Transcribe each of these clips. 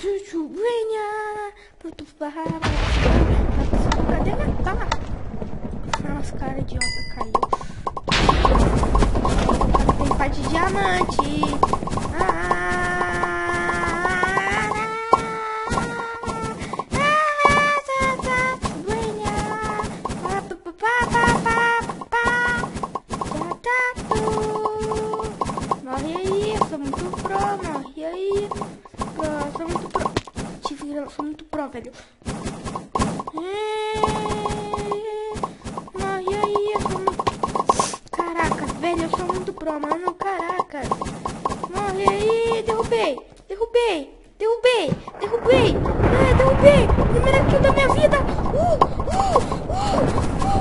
Venha! Cadê matar? Nossa, cara idiota caiu. Tem parte de diamante. Morre aí, eu sou muito pro, morre aí. Eu sou muito pro. Eu sou muito pro, velho. Morre aí, eu sou muito... Caracas, velho, eu sou muito pro, mano. Caracas. Morre aí, derrubei. Derrubei. Primeira kill da minha vida.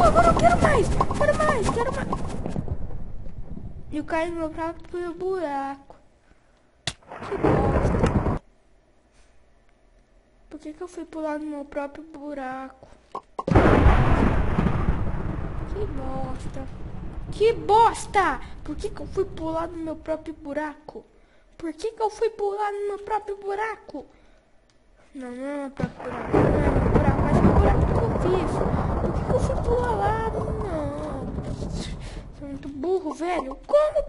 Agora eu quero mais. Quero mais. Eu caí no meu próprio buraco. Que bosta. Por que eu fui pular no meu próprio buraco? Que bosta! Por que eu fui pular no meu próprio buraco? Não é meu próprio buraco. Mas que buraco que eu fiz? Por que eu fui pular lá? Não. Sou muito burro, velho. Como